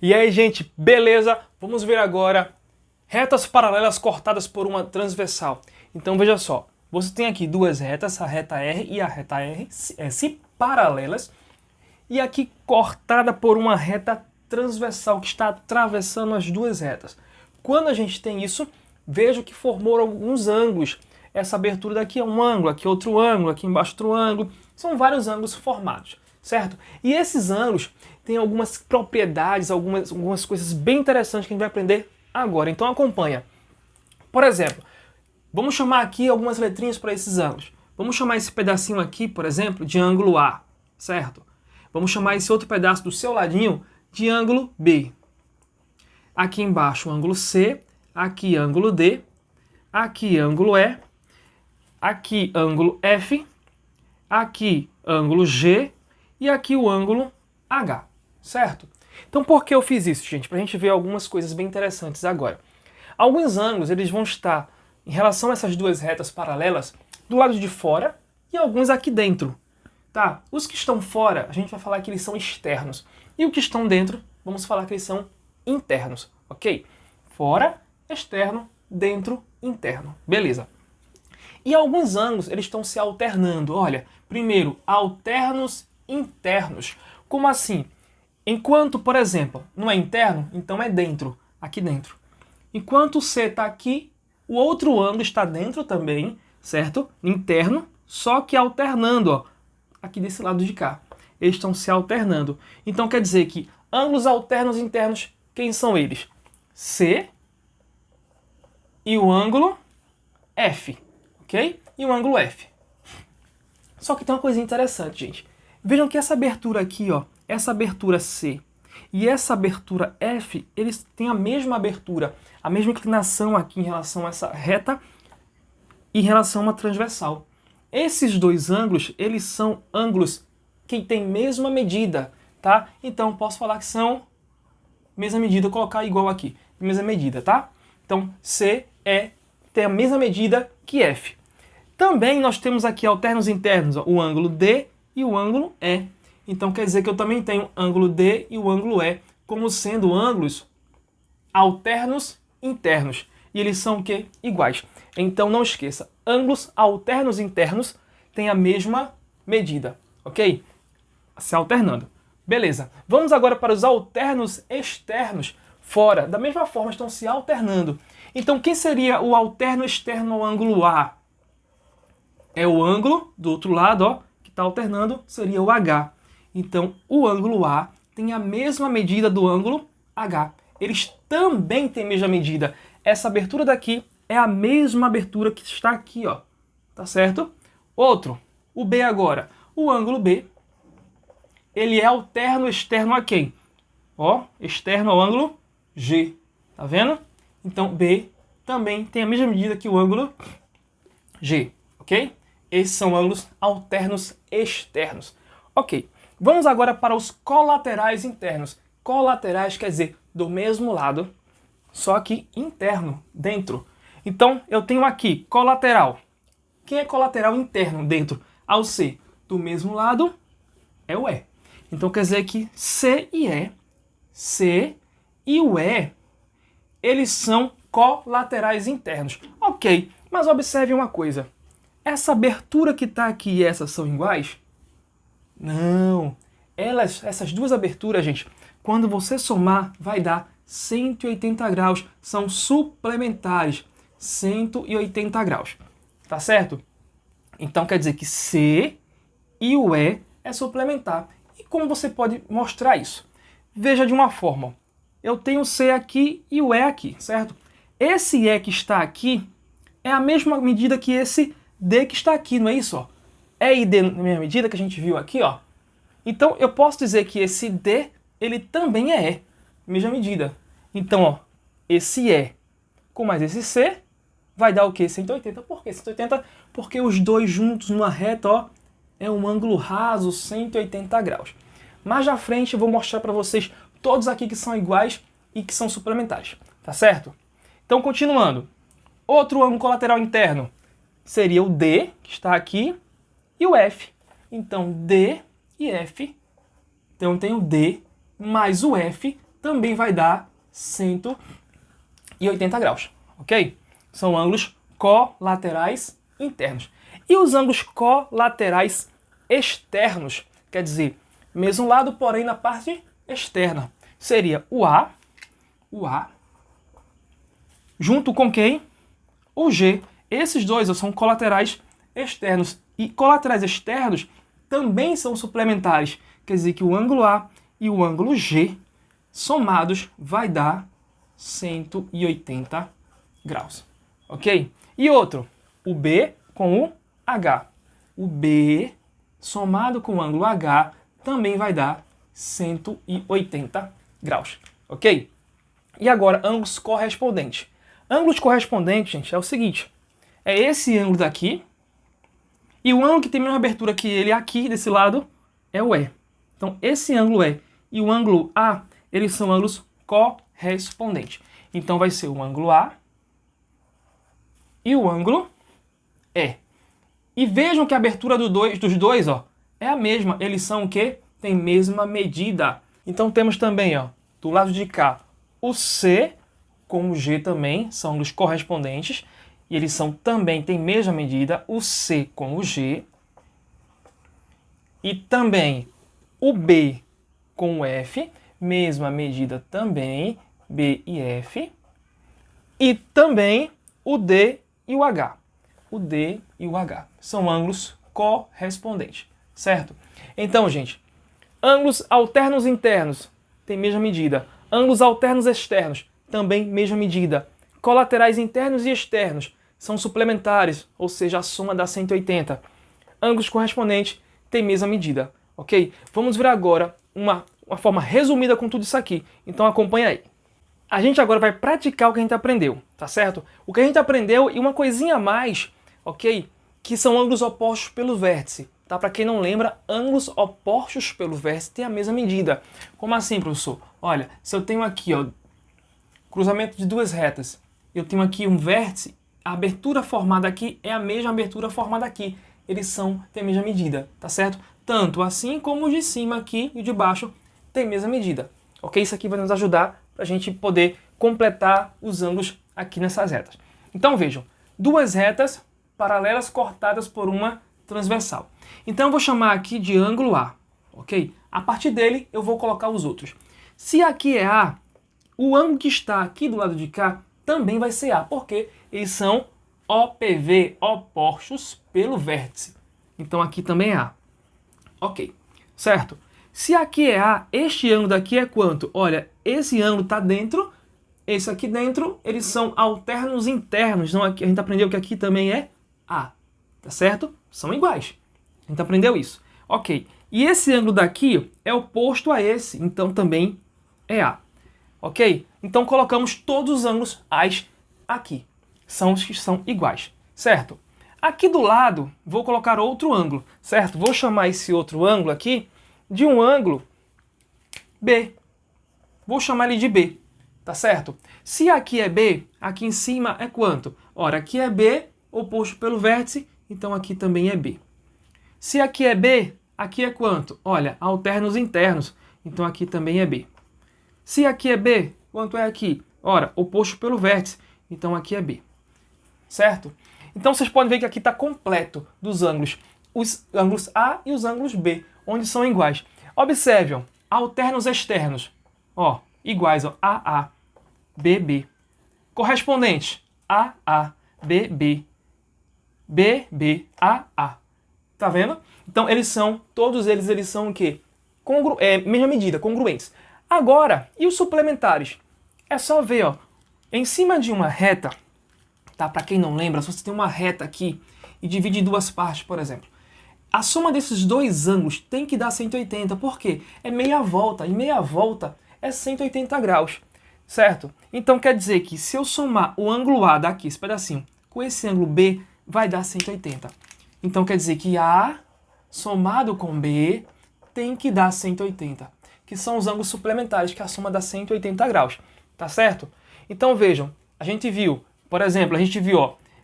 E aí, gente, beleza? Vamos ver agora retas paralelas cortadas por uma transversal. Então, veja só. Você tem aqui duas retas, a reta R e a reta S paralelas. E aqui cortada por uma reta transversal que está atravessando as duas retas. Quando a gente tem isso, veja que formou alguns ângulos. Essa abertura daqui é um ângulo, aqui outro ângulo, aqui embaixo outro ângulo. São vários ângulos formados, certo? E esses ângulos têm algumas propriedades, algumas coisas bem interessantes que a gente vai aprender agora. Então acompanha. Por exemplo, vamos chamar aqui algumas letrinhas para esses ângulos. Vamos chamar esse pedacinho aqui, por exemplo, de ângulo A, certo? Vamos chamar esse outro pedaço do seu ladinho de ângulo B. Aqui embaixo, ângulo C. Aqui, ângulo D. Aqui, ângulo E. Aqui, ângulo F. Aqui, ângulo G. E aqui, o ângulo H, certo? Então, por que eu fiz isso, gente? Para a gente ver algumas coisas bem interessantes agora. Alguns ângulos, eles vão estar, em relação a essas duas retas paralelas, do lado de fora e alguns aqui dentro. Tá? Os que estão fora, a gente vai falar que eles são externos. E os que estão dentro, vamos falar que eles são internos, ok? Fora, externo, dentro, interno. Beleza. E alguns ângulos, eles estão se alternando. Olha, primeiro, alternos internos. Como assim? Enquanto, por exemplo, não é interno, então é dentro, aqui dentro. Enquanto o C está aqui, o outro ângulo está dentro também, certo? Interno, só que alternando, ó, aqui desse lado de cá. Eles estão se alternando. Então quer dizer que ângulos alternos internos, quem são eles? C e o ângulo F, ok? E o ângulo F. Só que tem uma coisa interessante, gente. Vejam que essa abertura aqui, ó, essa abertura C e essa abertura F, eles têm a mesma abertura, a mesma inclinação aqui em relação a essa reta e em relação a uma transversal. Esses dois ângulos, eles são ângulos que têm mesma medida, tá? Então, posso falar que são mesma medida, colocar igual aqui, mesma medida, tá? Então, C, E tem a mesma medida que F. Também nós temos aqui alternos internos, ó, o ângulo D e o ângulo E. Então, quer dizer que eu também tenho ângulo D e o ângulo E como sendo ângulos alternos internos. E eles são o quê? Iguais. Então, não esqueça, ângulos alternos internos têm a mesma medida, ok? Se alternando. Beleza. Vamos agora para os alternos externos fora. Da mesma forma, estão se alternando. Então, quem seria o alterno externo ao ângulo A? É o ângulo do outro lado, ó, que está alternando, seria o H. Então, o ângulo A tem a mesma medida do ângulo H. Eles também têm a mesma medida. Essa abertura daqui é a mesma abertura que está aqui, ó. Tá certo? Outro, o B agora. O ângulo B, ele é alterno externo a quem? Ó, externo ao ângulo G. Tá vendo? Então, B também tem a mesma medida que o ângulo G, ok? Esses são ângulos alternos externos. Ok, vamos agora para os colaterais internos. Colaterais quer dizer do mesmo lado, só que interno, dentro. Então, eu tenho aqui colateral. Quem é colateral interno dentro? Ao C do mesmo lado, é o E. Então, quer dizer que C e o E, eles são colaterais internos. Ok, mas observe uma coisa. Essa abertura que está aqui e essa são iguais? Não. Essas duas aberturas, gente, quando você somar, vai dar 180 graus. São suplementares. 180 graus. Tá certo? Então quer dizer que C e o E é suplementar. E como você pode mostrar isso? Veja de uma forma. Eu tenho o C aqui e o E aqui, certo? Esse E que está aqui é a mesma medida que esse D que está aqui, não é isso? Ó? E e D na mesma medida que a gente viu aqui, ó. Então eu posso dizer que esse D, ele também é E, mesma medida. Então, ó, esse E com mais esse C vai dar o quê? 180. Por quê 180? Porque os dois juntos numa reta, ó, é um ângulo raso, 180 graus. Mais à frente eu vou mostrar para vocês todos aqui que são iguais e que são suplementares, tá certo? Então, continuando. Outro ângulo colateral interno seria o D, que está aqui, e o F. Então, D e F. Então, eu tenho D mais o F também vai dar 180 graus, ok? São ângulos colaterais internos. E os ângulos colaterais externos, quer dizer, mesmo lado, porém na parte externa, seria o A, junto com quem? O G. Esses dois são colaterais externos. E colaterais externos também são suplementares. Quer dizer que o ângulo A e o ângulo G somados vai dar 180 graus. Ok? E outro, o B com o H. O B somado com o ângulo H também vai dar 180 graus. Ok? E agora, ângulos correspondentes. Ângulos correspondentes, gente, é o seguinte. É esse ângulo daqui. E o ângulo que tem a mesma abertura que ele aqui, desse lado, é o E. Então, esse ângulo E e o ângulo A, eles são ângulos correspondentes. Então, vai ser o ângulo A e o ângulo E. E vejam que a abertura dos dois é a mesma. Eles são o quê? Tem mesma medida. Então, temos também, do lado de cá, o C com o G também, são ângulos correspondentes. E eles têm mesma medida, o C com o G. E também o B com o F, mesma medida também, B e F. E também o D e o H. O D e o H são ângulos correspondentes, certo? Então, gente, ângulos alternos internos têm mesma medida. Ângulos alternos externos também mesma medida. Colaterais internos e externos são suplementares, ou seja, a soma dá 180. Ângulos correspondentes têm mesma medida, ok? Vamos ver agora uma forma resumida com tudo isso aqui. Então acompanha aí. A gente agora vai praticar o que a gente aprendeu, tá certo? O que a gente aprendeu e uma coisinha a mais, ok? Que são ângulos opostos pelo vértice, tá? Para quem não lembra, ângulos opostos pelo vértice têm a mesma medida. Como assim, professor? Olha, se eu tenho aqui, cruzamento de duas retas, eu tenho aqui um vértice, a abertura formada aqui é a mesma abertura formada aqui. Eles têm a mesma medida, tá certo? Tanto assim como o de cima aqui e o de baixo têm a mesma medida. Ok? Isso aqui vai nos ajudar para a gente poder completar os ângulos aqui nessas retas. Então vejam, duas retas paralelas cortadas por uma transversal. Então eu vou chamar aqui de ângulo A, ok? A partir dele eu vou colocar os outros. Se aqui é A, o ângulo que está aqui do lado de cá também vai ser A, porque eles são OPV, opostos pelo vértice. Então aqui também é A. Ok, certo? Se aqui é A, este ângulo daqui é quanto? Olha, esse ângulo está dentro, esse aqui dentro, eles são alternos internos. Então aqui, a gente aprendeu que aqui também é A, tá certo? São iguais. A gente aprendeu isso. Ok, e esse ângulo daqui é oposto a esse, então também é A. Ok? Então colocamos todos os ângulos A's aqui. São os que são iguais, certo? Aqui do lado, vou colocar outro ângulo, certo? Vou chamar esse outro ângulo aqui de um ângulo B. Vou chamar ele de B, tá certo? Se aqui é B, aqui em cima é quanto? Ora, aqui é B, oposto pelo vértice, então aqui também é B. Se aqui é B, aqui é quanto? Olha, alternos internos, então aqui também é B. Se aqui é B, quanto é aqui? Ora, oposto pelo vértice, então aqui é B. Certo? Então vocês podem ver que aqui está completo dos ângulos, os ângulos A e os ângulos B, onde são iguais. Observe, alternos externos, iguais, AA, BB. Correspondentes, AA, BB, BB, AA. Tá vendo? Então todos eles são o quê? Mesma medida, congruentes. Agora, e os suplementares? É só ver, em cima de uma reta, tá? Para quem não lembra, se você tem uma reta aqui e divide em duas partes, por exemplo, a soma desses dois ângulos tem que dar 180, por quê? É meia volta, e meia volta é 180 graus, certo? Então quer dizer que se eu somar o ângulo A daqui, esse pedacinho, com esse ângulo B, vai dar 180. Então quer dizer que A somado com B tem que dar 180, que são os ângulos suplementares, que a soma dá 180 graus, tá certo? Então vejam, a gente viu, por exemplo,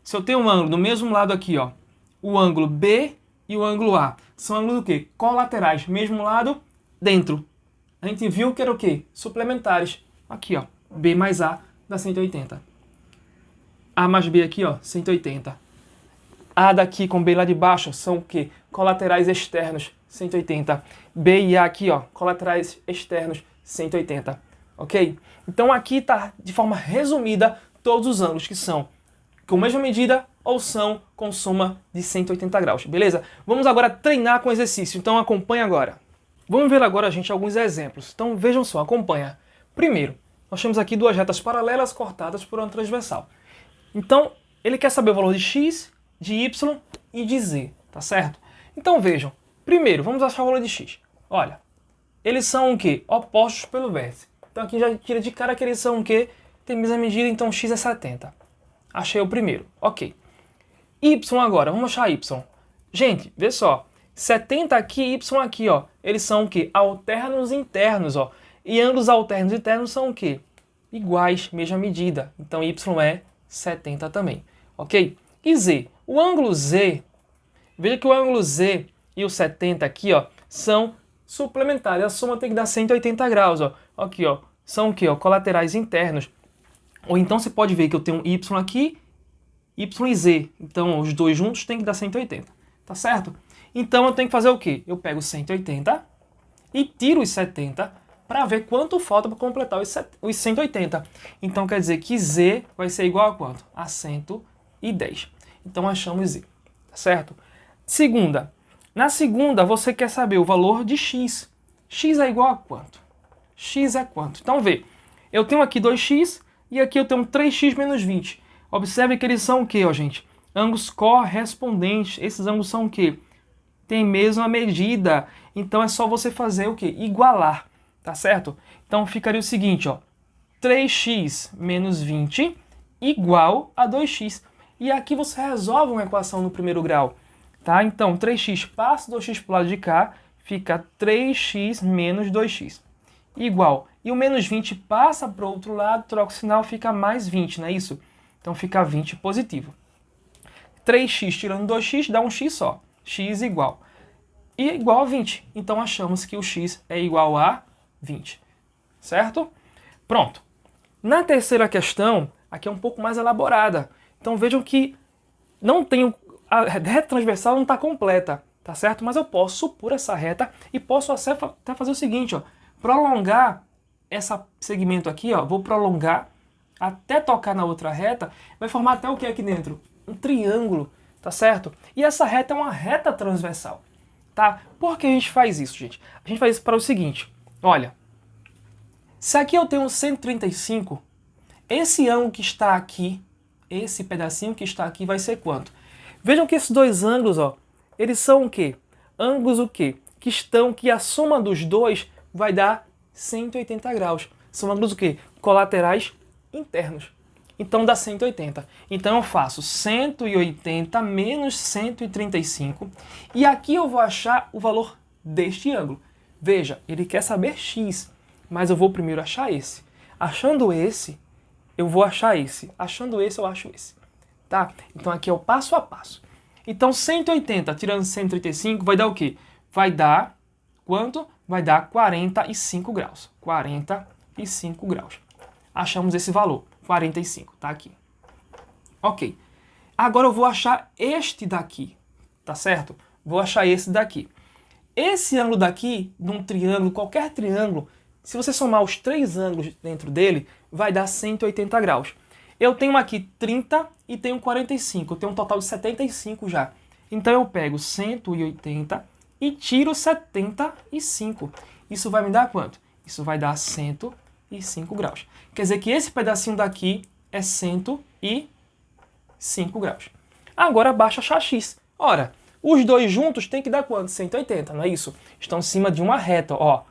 se eu tenho um ângulo do mesmo lado aqui, o ângulo B e o ângulo A, são ângulos do quê? Colaterais, mesmo lado, dentro. a gente viu que era o quê? Suplementares. Aqui, ó, B mais A dá 180. A mais B aqui, ó, 180. A daqui com B lá de baixo são o quê? Colaterais externos, 180. B e A aqui, ó, colaterais externos, 180. Ok? Então aqui está, de forma resumida, todos os ângulos que são com a mesma medida ou são com soma de 180 graus, beleza? Vamos agora treinar com exercício, então acompanha agora. Vamos ver agora, gente, alguns exemplos. Então vejam só, acompanha. Primeiro, nós temos aqui duas retas paralelas cortadas por uma transversal. Então, ele quer saber o valor de x, de y e de z, tá certo? Então vejam, primeiro, vamos achar o valor de x. Olha, eles são o quê? Opostos pelo vértice. Então aqui já tira de cara que eles são o quê? Tem a mesma medida, então x é 70. Achei o primeiro, ok. Y agora, vamos achar y. Gente, vê só, 70 aqui e y aqui, ó, eles são o quê? Alternos internos, ó. E ângulos alternos internos são o quê? Iguais, mesma medida. Então y é 70 também, ok? E z? O ângulo z, veja que o ângulo z e o 70 aqui, ó, são suplementares. A soma tem que dar 180 graus, ó. Aqui, ó, são o quê? Ó, colaterais internos. Ou então você pode ver que eu tenho y aqui, y e z. Então os dois juntos tem que dar 180, tá certo? Então eu tenho que fazer o quê? Eu pego 180 e tiro os 70 para ver quanto falta para completar os 180. Então quer dizer que z vai ser igual a quanto? A 110. Então achamos z, tá certo? Segunda. Na segunda você quer saber o valor de x. X é igual a quanto? X é quanto? Então vê, eu tenho aqui 2x e aqui eu tenho 3x menos 20. Observe que eles são o quê, ó, gente? Ângulos correspondentes. Esses ângulos são o quê? Tem mesma medida. Então é só você fazer o quê? Igualar, tá certo? Então ficaria o seguinte, ó. 3x menos 20 igual a 2x. E aqui você resolve uma equação no primeiro grau, tá? Então 3x passa 2x para o lado de cá, fica 3x menos 2x. Igual. E o menos 20 passa para o outro lado, troca o sinal, fica mais 20, não é isso? Então fica 20 positivo. 3x tirando 2x dá um x só. X igual. E igual a 20. Então achamos que o x é igual a 20. Certo? Pronto. Na terceira questão, aqui é um pouco mais elaborada. Então vejam que não tenho, a reta transversal não está completa, tá certo? Mas eu posso supor essa reta e posso até fazer o seguinte, ó. Prolongar esse segmento aqui, ó. Vou prolongar até tocar na outra reta. Vai formar até o que aqui dentro? Um triângulo, tá certo? E essa reta é uma reta transversal, tá? Por que a gente faz isso, gente? A gente faz isso para o seguinte, olha. Se aqui eu tenho 135, esse ângulo que está aqui, esse pedacinho que está aqui vai ser quanto? Vejam que esses dois ângulos, ó, eles são o quê? Ângulos o quê? Que a soma dos dois vai dar 180 graus. São ângulos o quê? Colaterais internos. Então dá 180. Então eu faço 180 menos 135. E aqui eu vou achar o valor deste ângulo. Veja, ele quer saber x, mas eu vou primeiro achar esse. Achando esse, eu vou achar esse. Achando esse, eu acho esse. Tá? Então aqui é o passo a passo. Então 180 tirando 135 vai dar o quê? Vai dar quanto? Vai dar 45 graus. 45 graus. Achamos esse valor. 45, tá aqui. Ok. Agora eu vou achar este daqui, tá certo? Vou achar esse daqui. Esse ângulo daqui, num triângulo, qualquer triângulo, se você somar os três ângulos dentro dele, vai dar 180 graus. Eu tenho aqui 30 e tenho 45, eu tenho um total de 75 já. Então eu pego 180 e tiro 75. Isso vai me dar quanto? Isso vai dar 105 graus. Quer dizer que esse pedacinho daqui é 105 graus. Agora basta achar x. Ora, os dois juntos tem que dar quanto? 180, não é isso? Estão em cima de uma reta, ó.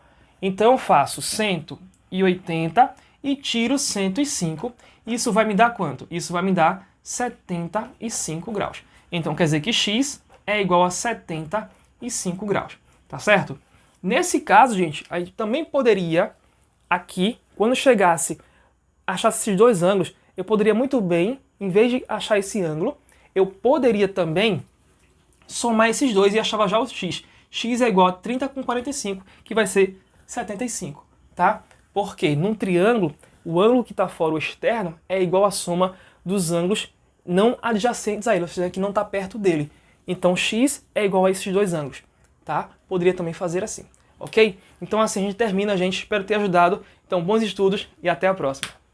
Então eu faço 180 e tiro 105. Isso vai me dar quanto? Isso vai me dar 75 graus. Então quer dizer que x é igual a 75 graus. Tá certo? Nesse caso, gente, a gente também poderia, aqui, quando chegasse, achasse esses dois ângulos, eu poderia muito bem, em vez de achar esse ângulo, eu poderia também somar esses dois e achava já o x. X é igual a 30 com 45, que vai ser 75. tá? Porque num triângulo, o ângulo que está fora, o externo, é igual à soma dos ângulos não adjacentes a ele, ou seja, que não está perto dele. Então x é igual a esses dois ângulos, tá? Poderia também fazer assim, ok? Então assim a gente termina, gente. Espero ter ajudado. Então bons estudos e até a próxima.